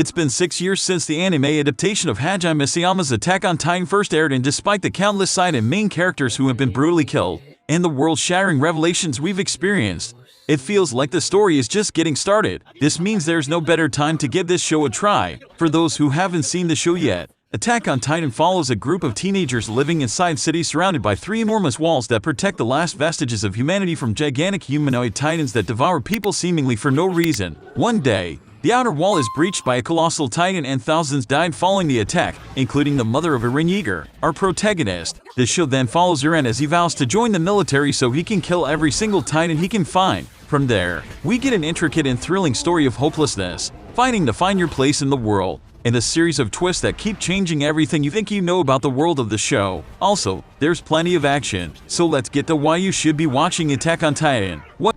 It's been 6 years since the anime adaptation of Hajime Isayama's Attack on Titan first aired, and despite the countless side and main characters who have been brutally killed, and the world-shattering revelations we've experienced, it feels like the story is just getting started. This means there's no better time to give this show a try. For those who haven't seen the show yet, Attack on Titan follows a group of teenagers living inside cities surrounded by 3 enormous walls that protect the last vestiges of humanity from gigantic humanoid titans that devour people seemingly for no reason. One day, the outer wall is breached by a colossal titan and thousands died following the attack, including the mother of Eren Yeager, our protagonist. The show then follows Eren as he vows to join the military so he can kill every single titan he can find. From there, we get an intricate and thrilling story of hopelessness, fighting to find your place in the world, and a series of twists that keep changing everything you think you know about the world of the show. Also, there's plenty of action, so let's get to why you should be watching Attack on Titan. What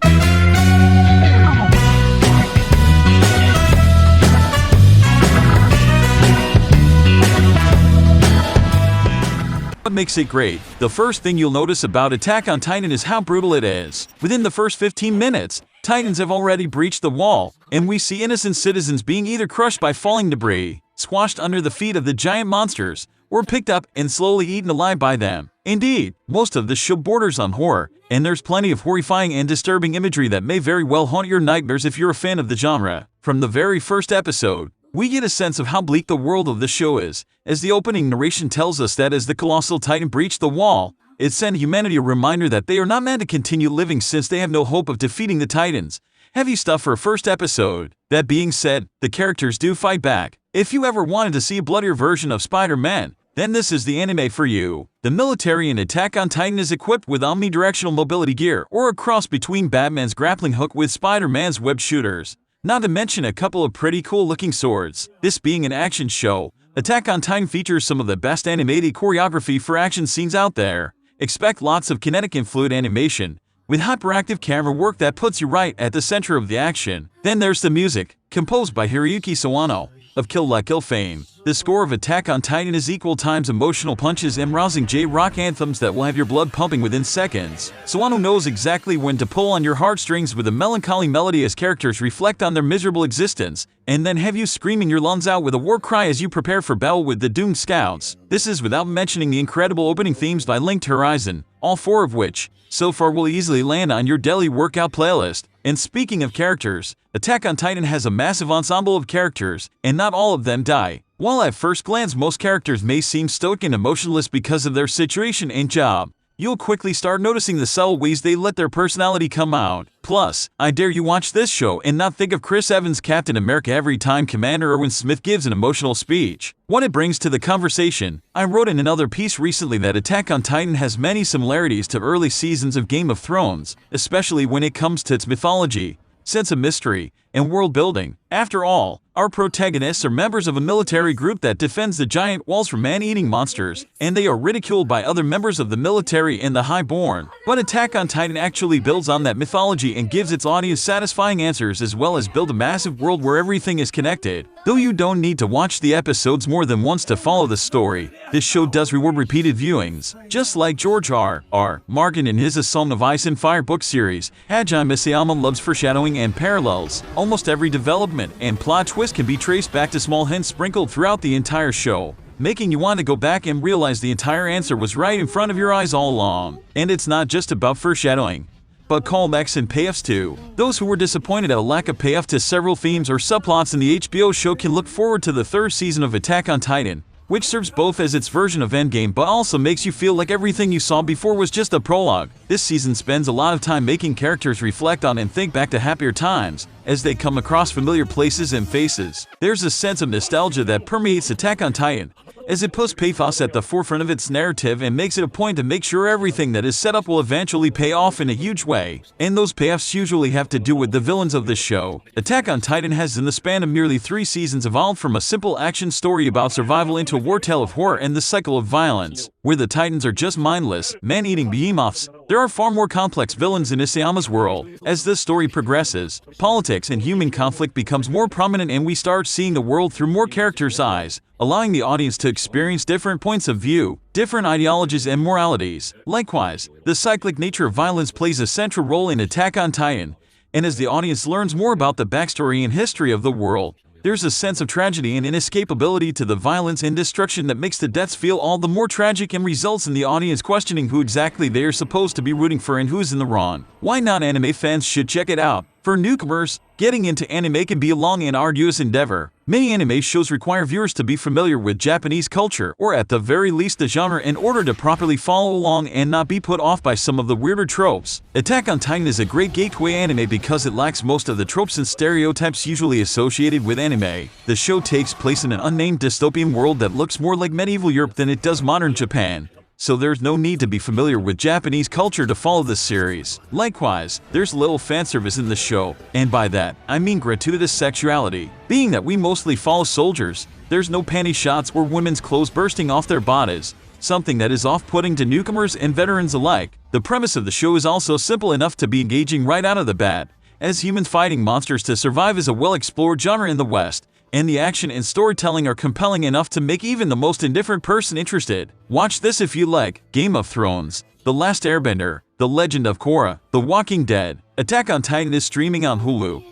makes it great? The first thing you'll notice about Attack on Titan is how brutal it is. Within the first 15 minutes, Titans have already breached the wall, and we see innocent citizens being either crushed by falling debris, squashed under the feet of the giant monsters, or picked up and slowly eaten alive by them. Indeed, most of the show borders on horror, and there's plenty of horrifying and disturbing imagery that may very well haunt your nightmares if you're a fan of the genre. From the very first episode, we get a sense of how bleak the world of the show is, as the opening narration tells us that as the colossal titan breached the wall, it sent humanity a reminder that they are not meant to continue living since they have no hope of defeating the titans. Heavy stuff for a first episode. That being said, the characters do fight back. If you ever wanted to see a bloodier version of Spider-Man, then this is the anime for you. The military in Attack on Titan is equipped with omnidirectional mobility gear, or a cross between Batman's grappling hook with Spider-Man's web shooters. Not to mention a couple of pretty cool looking swords. This being an action show, Attack on Titan features some of the best animated choreography for action scenes out there. Expect lots of kinetic and fluid animation, with hyperactive camera work that puts you right at the center of the action. Then there's the music, composed by Hiroyuki Sawano, of Kill La Kill fame. The score of Attack on Titan is equal times emotional punches and rousing J-rock anthems that will have your blood pumping within seconds. Sawano knows exactly when to pull on your heartstrings with a melancholy melody as characters reflect on their miserable existence, and then have you screaming your lungs out with a war cry as you prepare for battle with the doomed scouts. This is without mentioning the incredible opening themes by Linked Horizon, all 4 of which, so far, will easily land on your daily workout playlist. And speaking of characters, Attack on Titan has a massive ensemble of characters, and not all of them die. While at first glance most characters may seem stoic and emotionless because of their situation and job, you'll quickly start noticing the subtle ways they let their personality come out. Plus, I dare you watch this show and not think of Chris Evans' Captain America every time Commander Erwin Smith gives an emotional speech. What it brings to the conversation, I wrote in another piece recently that Attack on Titan has many similarities to early seasons of Game of Thrones, especially when it comes to its mythology, sense of mystery, and world building. After all, our protagonists are members of a military group that defends the giant walls from man-eating monsters, and they are ridiculed by other members of the military and the Highborn. But Attack on Titan actually builds on that mythology and gives its audience satisfying answers, as well as build a massive world where everything is connected. Though you don't need to watch the episodes more than once to follow the story, this show does reward repeated viewings. Just like George R.R. Martin in his A Song of Ice and Fire book series, Hajime Isayama loves foreshadowing and parallels. Almost every development and plot twist can be traced back to small hints sprinkled throughout the entire show, making you want to go back and realize the entire answer was right in front of your eyes all along. And it's not just about foreshadowing, but callbacks and payoffs too. Those who were disappointed at a lack of payoff to several themes or subplots in the HBO show can look forward to the 3rd season of Attack on Titan, which serves both as its version of Endgame but also makes you feel like everything you saw before was just a prologue. This season spends a lot of time making characters reflect on and think back to happier times, as they come across familiar places and faces. There's a sense of nostalgia that permeates Attack on Titan, as it puts pathos at the forefront of its narrative and makes it a point to make sure everything that is set up will eventually pay off in a huge way. And those payoffs usually have to do with the villains of the show. Attack on Titan has, in the span of nearly 3 seasons, evolved from a simple action story about survival into a war tale of horror and the cycle of violence. Where the Titans are just mindless, man-eating behemoths, there are far more complex villains in Isayama's world. As this story progresses, politics and human conflict becomes more prominent and we start seeing the world through more characters' eyes, allowing the audience to experience different points of view, different ideologies and moralities. Likewise, the cyclic nature of violence plays a central role in Attack on Titan, and as the audience learns more about the backstory and history of the world, There's a sense of tragedy and inescapability to the violence and destruction that makes the deaths feel all the more tragic and results in the audience questioning who exactly they are supposed to be rooting for and who's in the wrong. Why non-anime fans should check it out? For newcomers, getting into anime can be a long and arduous endeavor. Many anime shows require viewers to be familiar with Japanese culture, or at the very least the genre, in order to properly follow along and not be put off by some of the weirder tropes. Attack on Titan is a great gateway anime because it lacks most of the tropes and stereotypes usually associated with anime. The show takes place in an unnamed dystopian world that looks more like medieval Europe than it does modern Japan, so there's no need to be familiar with Japanese culture to follow this series. Likewise, there's little fanservice in the show, and by that, I mean gratuitous sexuality. Being that we mostly follow soldiers, there's no panty shots or women's clothes bursting off their bodies, something that is off-putting to newcomers and veterans alike. The premise of the show is also simple enough to be engaging right out of the bat, as humans fighting monsters to survive is a well-explored genre in the West, and the action and storytelling are compelling enough to make even the most indifferent person interested. Watch this if you like Game of Thrones, The Last Airbender, The Legend of Korra, The Walking Dead. Attack on Titan is streaming on Hulu.